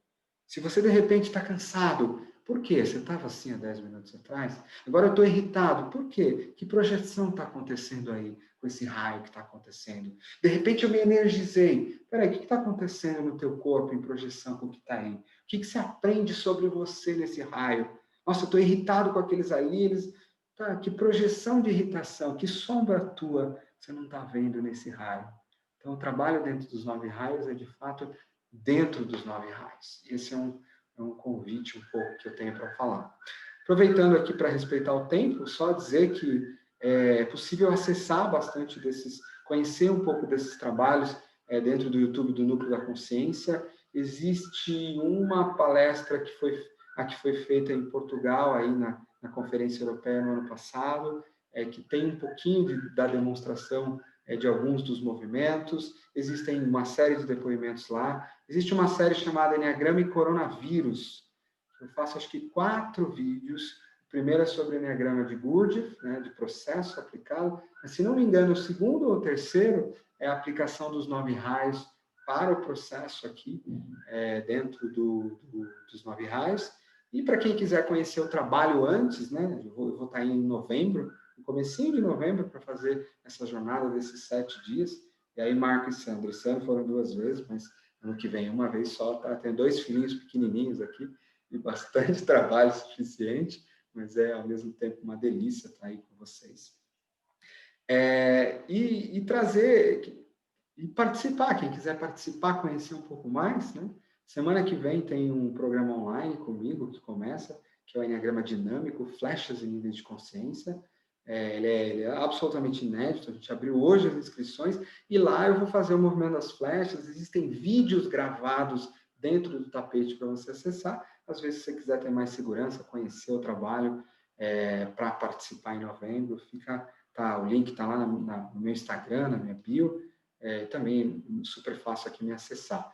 Se você, de repente, está cansado, por quê? Você estava assim há 10 minutos atrás? Agora eu estou irritado. Por quê? Que projeção está acontecendo aí com esse raio que está acontecendo? De repente eu me energizei. Peraí, o que está acontecendo no teu corpo em projeção com o que está aí? O que você aprende sobre você nesse raio? Nossa, eu estou irritado com aqueles ali. Tá, que projeção de irritação, que sombra tua você não está vendo nesse raio? Então, o trabalho dentro dos 9 raios é, de fato, dentro dos 9 raios. Esse é um convite um pouco que eu tenho para falar. Aproveitando aqui para respeitar o tempo, só dizer que é possível acessar bastante conhecer um pouco desses trabalhos dentro do YouTube do Núcleo da Consciência. Existe uma palestra que foi a que foi feita em Portugal, aí na Conferência Europeia no ano passado, que tem um pouquinho da demonstração de alguns dos movimentos. Existem uma série de depoimentos lá. Existe uma série chamada Enneagrama e Coronavírus. Eu faço, acho que 4 vídeos. O primeiro é sobre o Enneagrama de Gurdjieff, né, de processo aplicado. Mas, se não me engano, o segundo ou o terceiro é a aplicação dos 9 raios para o processo aqui, dentro dos 9 raios. E para quem quiser conhecer o trabalho antes, né, eu vou estar em novembro, no comecinho de novembro, para fazer essa jornada desses 7 dias. E aí, Marco e Sandro. Esse ano foram 2 vezes, mas ano que vem uma vez só, tá? Tem 2 filhinhos pequenininhos aqui e bastante trabalho suficiente, mas é, ao mesmo tempo, uma delícia estar aí com vocês. E trazer... E participar, quem quiser participar, conhecer um pouco mais, né? Semana que vem tem um programa online comigo que começa, que é o Enneagrama Dinâmico, Flechas e Níveis de Consciência. Ele é absolutamente inédito, a gente abriu hoje as inscrições, e lá eu vou fazer o movimento das flechas. Existem vídeos gravados dentro do tapete para você acessar. Às vezes, se você quiser ter mais segurança, conhecer o trabalho para participar em novembro, o link está lá no meu Instagram, na minha bio. Também super fácil aqui me acessar.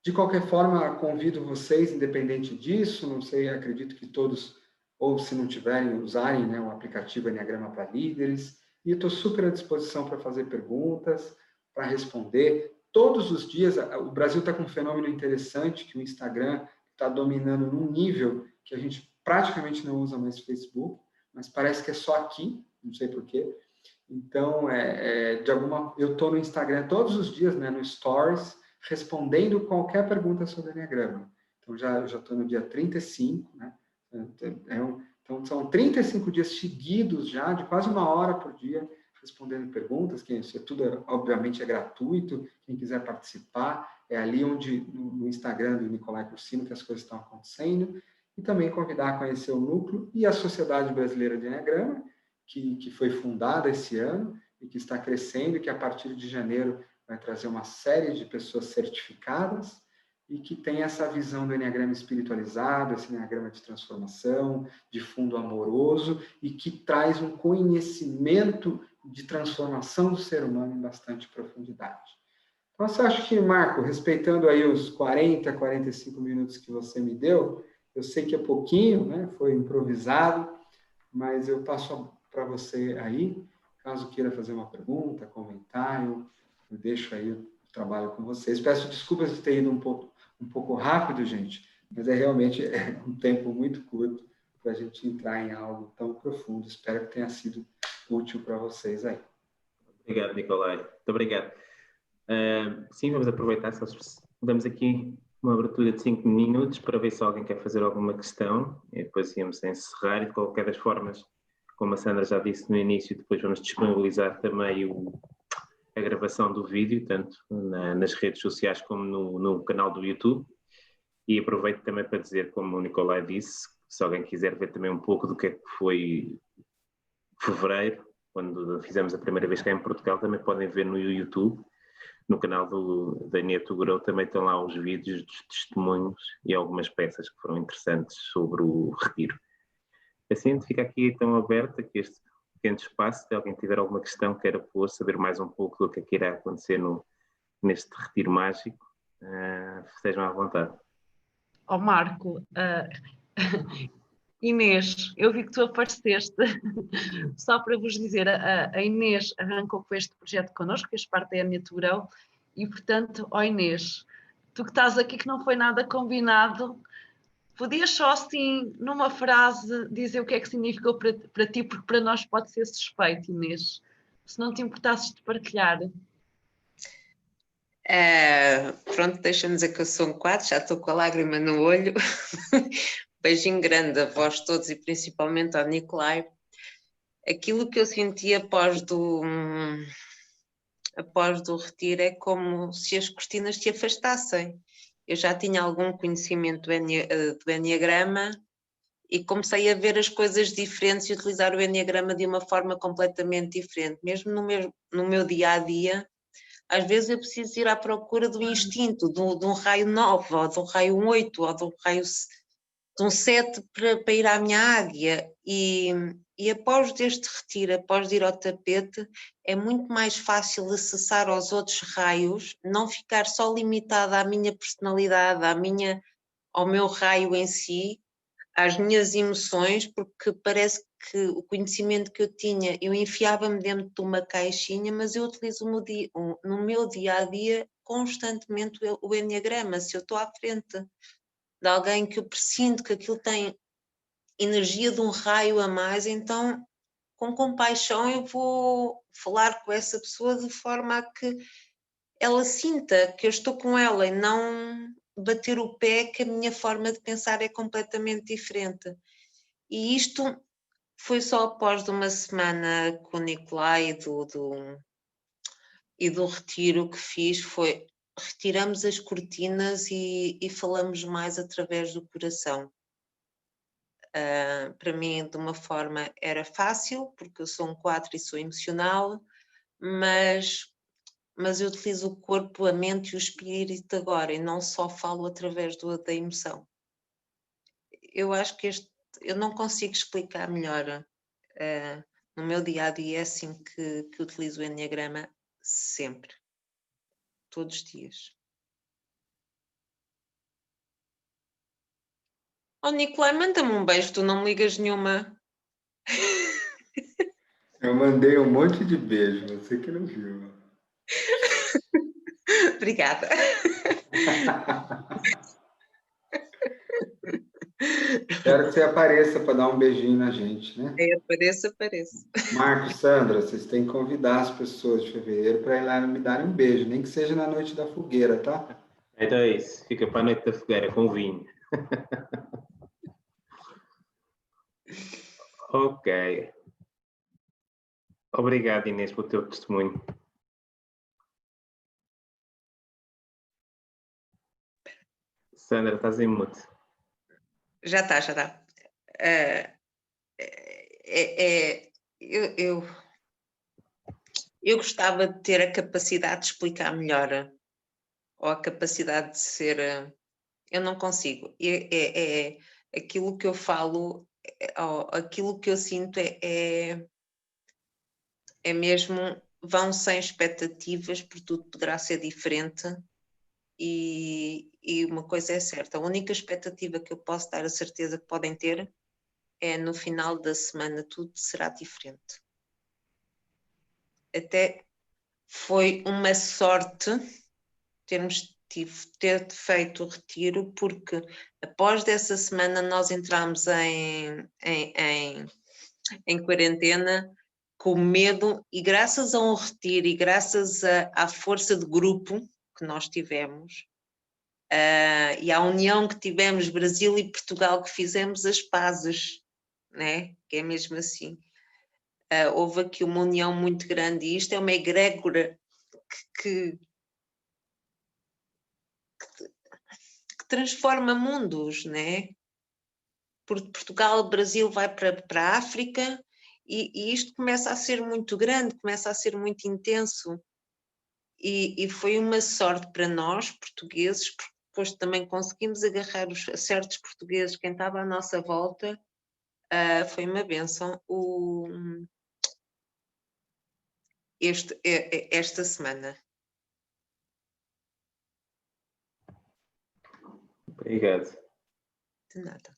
De qualquer forma, convido vocês, independente disso, não sei, acredito que todos, ou se não tiverem, usarem, né, o aplicativo Enneagrama para Líderes, e estou super à disposição para fazer perguntas, para responder. Todos os dias, o Brasil está com um fenômeno interessante, que o Instagram está dominando num nível que a gente praticamente não usa mais Facebook, mas parece que é só aqui, não sei porquê. Então, eu estou no Instagram todos os dias, né, no Stories, respondendo qualquer pergunta sobre Enneagrama. Então, já estou no dia 35, né? Então, são 35 dias seguidos já, de quase 1 hora por dia, respondendo perguntas, que isso tudo, obviamente, é gratuito. Quem quiser participar, é ali no Instagram do Nicolai Cursino, que as coisas estão acontecendo. E também convidar a conhecer o Núcleo e a Sociedade Brasileira de Enneagrama, que foi fundada esse ano e que está crescendo, e que a partir de janeiro vai trazer uma série de pessoas certificadas e que tem essa visão do Enneagrama espiritualizado, esse Enneagrama de transformação, de fundo amoroso, e que traz um conhecimento de transformação do ser humano em bastante profundidade. Então, eu acho que, Marco, respeitando aí os 40, 45 minutos que você me deu, eu sei que é pouquinho, né? Foi improvisado, mas eu passo para você aí, caso queira fazer uma pergunta, comentário, eu deixo aí o trabalho com vocês. Peço desculpas de ter ido um pouco rápido, gente, mas realmente um tempo muito curto para a gente entrar em algo tão profundo. Espero que tenha sido útil para vocês aí. Obrigado, Nicolai. Muito obrigado. Sim, vamos aproveitar, damos aqui uma abertura de 5 minutos para ver se alguém quer fazer alguma questão, e depois íamos encerrar. E de qualquer das formas, como a Sandra já disse no início, depois vamos disponibilizar também a gravação do vídeo, tanto nas redes sociais como no canal do YouTube. E aproveito também para dizer, como o Nicolai disse, se alguém quiser ver também um pouco do que é que foi fevereiro, quando fizemos a primeira vez cá em Portugal, também podem ver no YouTube. No canal da Neto Grow também estão lá os vídeos dos testemunhos e algumas peças que foram interessantes sobre o retiro. Assim, fica aqui então aberto aqui este pequeno espaço. Se alguém tiver alguma questão, queira pôr, saber mais um pouco do que é que irá acontecer neste retiro mágico, estejam à vontade. Marco, Inês, eu vi que tu apareceste. Só para vos dizer, a Inês arrancou com este projeto connosco, fez parte da Neto Grow, e portanto, Inês, tu que estás aqui que não foi nada combinado, podias só assim, numa frase, dizer o que é que significou para ti, porque para nós pode ser suspeito, Inês. Se não te importasses de partilhar. Pronto, deixa-me dizer que eu sou um 4, já estou com a lágrima no olho. Beijinho grande a vós todos e principalmente ao Nicolai. Aquilo que eu senti após do retiro é como se as cortinas te afastassem. Eu já tinha algum conhecimento do Enneagrama e comecei a ver as coisas diferentes e utilizar o Enneagrama de uma forma completamente diferente. Mesmo no meu dia-a-dia, às vezes eu preciso ir à procura do instinto, de um raio 9, ou de um raio 8, ou de um raio um set para ir à minha águia e após deste retiro, após de ir ao tapete, é muito mais fácil acessar aos outros raios, não ficar só limitada à minha personalidade, ao meu raio em si, às minhas emoções, porque parece que o conhecimento que eu tinha, eu enfiava-me dentro de uma caixinha, mas eu utilizo no meu dia-a-dia constantemente o Enneagrama. Se eu estou à frente de alguém que eu presinto que aquilo tem energia de um raio a mais, então com compaixão eu vou falar com essa pessoa de forma a que ela sinta que eu estou com ela e não bater o pé que a minha forma de pensar é completamente diferente. E isto foi só após de uma semana com o Nicolai e do retiro que fiz, retiramos as cortinas e falamos mais através do coração. Para mim, de uma forma, era fácil, porque eu sou um 4 e sou emocional, mas eu utilizo o corpo, a mente e o espírito agora, e não só falo através da emoção. Eu acho que eu não consigo explicar melhor. No meu dia-a-dia é assim que utilizo o Enneagrama sempre, todos os dias. Oh, Nicolai, manda-me um beijo, tu não me ligas nenhuma. Eu mandei um monte de beijo, você que não viu. Obrigada. Espero que você apareça para dar um beijinho na gente, né? Apareço. Marcos, Sandra, vocês têm que convidar as pessoas de fevereiro para ir lá me darem um beijo, nem que seja na noite da fogueira, tá? Então é isso, fica para a noite da fogueira com vinho. Ok. Obrigado, Inês, pelo teu testemunho. Sandra, estás em mute. Já está. Eu gostava de ter a capacidade de explicar melhor, ou a capacidade de ser. Eu não consigo. Aquilo que eu falo, aquilo que eu sinto é mesmo, vão sem expectativas, porque tudo poderá ser diferente. E uma coisa é certa, a única expectativa que eu posso dar a certeza que podem ter é no final da semana tudo será diferente. Até foi uma sorte ter feito o retiro, porque após dessa semana nós entramos em quarentena com medo, e graças a um retiro e graças à força de grupo que nós tivemos, e à união que tivemos, Brasil e Portugal, que fizemos as pazes, né? Que é mesmo assim. Houve aqui uma união muito grande, e isto é uma egrégora que transforma mundos, né? Porque Portugal, Brasil vai para a África, e isto começa a ser muito grande, começa a ser muito intenso. E foi uma sorte para nós, portugueses, porque depois também conseguimos agarrar certos portugueses, quem estava à nossa volta. Foi uma bênção esta semana. Obrigado. De nada.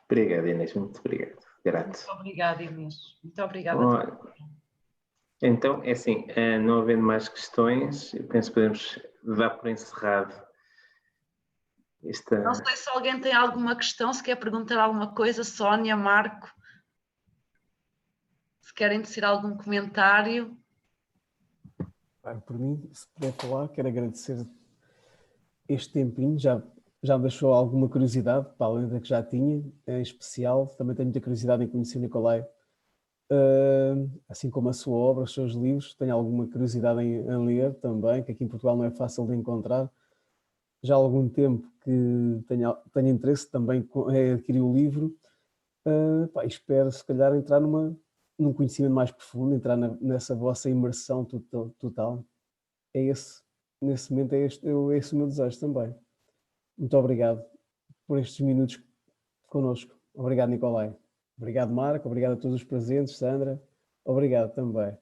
Obrigado, Inês, muito obrigado. Grato. Muito obrigada, Inês. Muito obrigada. Olha, então, é assim, não havendo mais questões, eu penso que podemos dar por encerrado esta... Não sei se alguém tem alguma questão, se quer perguntar alguma coisa, Sónia, Marco, se querem dizer algum comentário. Por mim, se puder falar, quero agradecer este tempinho, já me deixou alguma curiosidade, para além da que já tinha, em especial, também tenho muita curiosidade em conhecer o Nicolai, assim como a sua obra, os seus livros, tenho alguma curiosidade em ler também, que aqui em Portugal não é fácil de encontrar. Já há algum tempo que tenho interesse também em adquirir o livro, espero se calhar entrar num conhecimento mais profundo, entrar nessa vossa imersão total. Nesse momento é esse o meu desejo também. Muito obrigado por estes minutos connosco. Obrigado, Nicolai. Obrigado, Marco. Obrigado a todos os presentes, Sandra. Obrigado também.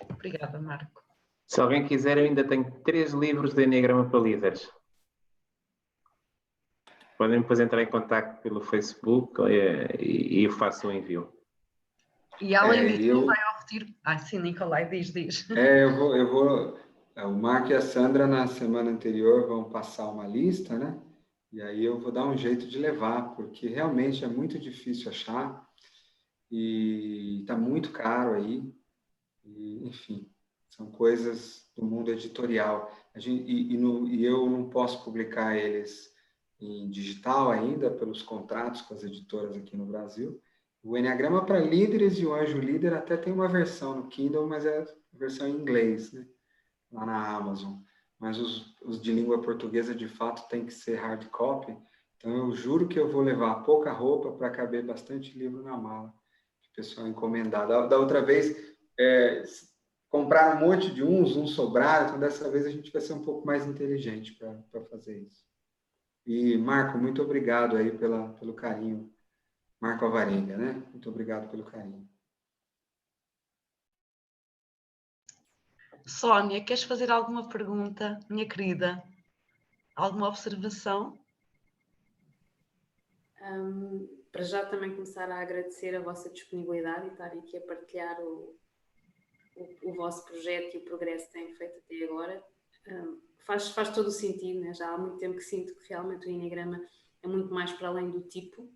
Obrigada, Marco. Se alguém quiser, eu ainda tenho 3 livros de Enneagrama para líderes. Podem depois entrar em contato pelo Facebook e eu faço o envio. E além disso, vai ao retiro. Sim, Nicolai, diz. Eu vou. O Marco e a Sandra, na semana anterior, vão passar uma lista, né? E aí eu vou dar um jeito de levar, porque realmente é muito difícil achar e está muito caro aí. E, enfim, são coisas do mundo editorial. E eu não posso publicar eles em digital ainda, pelos contratos com as editoras aqui no Brasil. O Enneagrama para Líderes e o Anjo Líder até tem uma versão no Kindle, mas é a versão em inglês, né? Lá na Amazon. Mas os de língua portuguesa, de fato, tem que ser hard copy. Então, eu juro que eu vou levar pouca roupa para caber bastante livro na mala. O pessoal encomendar. Da outra vez, compraram um monte de uns sobraram. Então, dessa vez, a gente vai ser um pouco mais inteligente para fazer isso. E, Marco, muito obrigado aí pelo carinho. Marco Alvarenga, né? Muito obrigado pelo carinho. Sónia, queres fazer alguma pergunta, minha querida? Alguma observação? Para já também começar a agradecer a vossa disponibilidade e estarem aqui a partilhar o vosso projeto e o progresso que têm feito até agora. Faz todo o sentido, né? Já há muito tempo que sinto que realmente o Enneagrama é muito mais para além do tipo,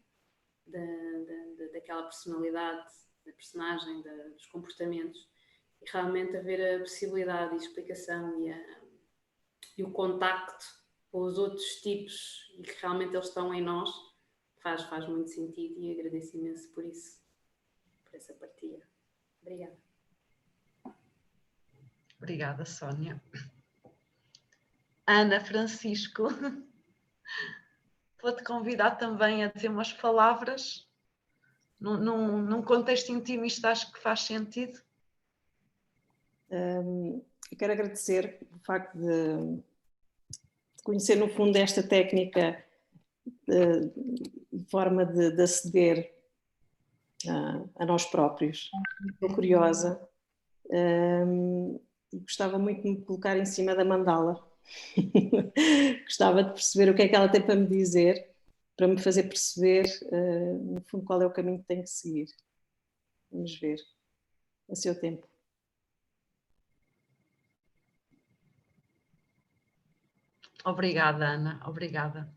daquela personalidade, da personagem, dos comportamentos. E realmente haver a possibilidade e explicação e o contacto com os outros tipos e que realmente eles estão em nós faz muito sentido e agradeço imenso por isso, por essa partilha. Obrigada. Obrigada, Sónia. Ana Francisco, vou-te convidar também a dizer umas palavras num contexto intimista, acho que faz sentido. Eu quero agradecer o facto de conhecer no fundo esta técnica de forma de aceder a nós próprios. Estou curiosa e gostava muito de me colocar em cima da mandala. Gostava de perceber o que é que ela tem para me dizer, para me fazer perceber no fundo qual é o caminho que tenho que seguir. Vamos ver a seu tempo. Obrigada, Ana, obrigada.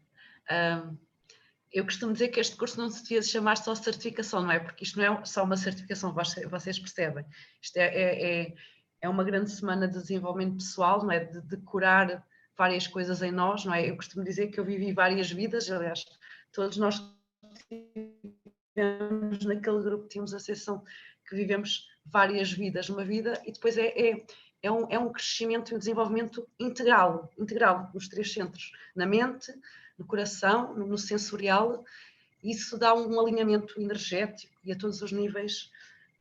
Eu costumo dizer que este curso não se devia chamar só certificação, não é? Porque isto não é só uma certificação, vocês percebem. Isto é uma grande semana de desenvolvimento pessoal, não é? De curar várias coisas em nós, não é? Eu costumo dizer que eu vivi várias vidas, aliás, todos nós vivemos naquele grupo, tínhamos a sensação que vivemos várias vidas, uma vida, e depois é um crescimento e um desenvolvimento integral nos 3 centros, na mente, no coração, no sensorial. Isso dá um alinhamento energético e a todos os níveis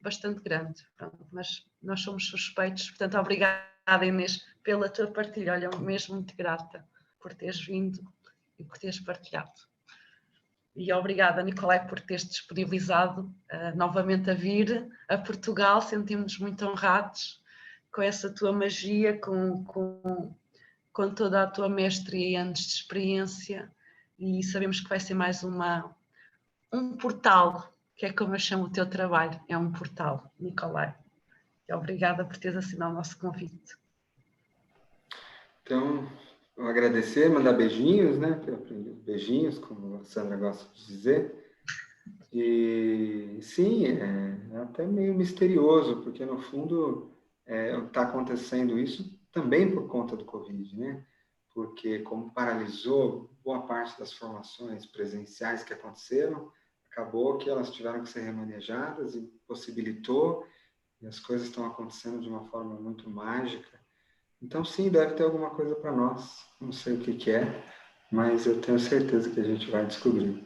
bastante grande. Pronto, mas nós somos suspeitos, portanto, obrigada, Inês, pela tua partilha. Olha, mesmo muito grata por teres vindo e por teres partilhado. E obrigada, Nicolai, por teres disponibilizado novamente a vir a Portugal. Sentimos-nos muito honrados com essa tua magia, com toda a tua mestria e anos de experiência, e sabemos que vai ser mais um portal, que é como eu chamo o teu trabalho, é um portal, Nicolai. E obrigada por teres assinado o nosso convite. Então, eu agradecer, mandar beijinhos, né? Beijinhos, como a Sandra gosta de dizer. E sim, é até meio misterioso, porque no fundo está acontecendo isso também por conta do Covid, né? Porque como paralisou boa parte das formações presenciais que aconteceram, acabou que elas tiveram que ser remanejadas e possibilitou, e as coisas estão acontecendo de uma forma muito mágica. Então sim, deve ter alguma coisa para nós, não sei o que é, mas eu tenho certeza que a gente vai descobrir.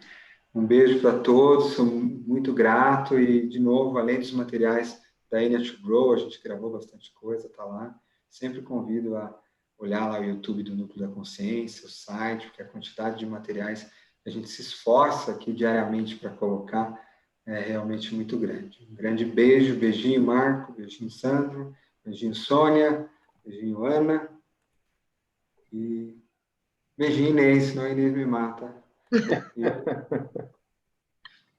Um beijo para todos, sou muito grato e, de novo, além dos materiais da Enya to Grow, a gente gravou bastante coisa, tá lá. Sempre convido a olhar lá o YouTube do Núcleo da Consciência, o site, porque a quantidade de materiais que a gente se esforça aqui diariamente para colocar é realmente muito grande. Um grande beijo, beijinho Marco, beijinho Sandro, beijinho Sônia, beijinho Ana e beijinho Inês, senão a Inês me mata.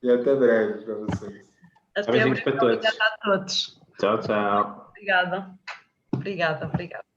E até breve para vocês. Até Beijinhos breve. para todos. Obrigada a todos. Tchau, tchau. Obrigada. Obrigada, obrigada.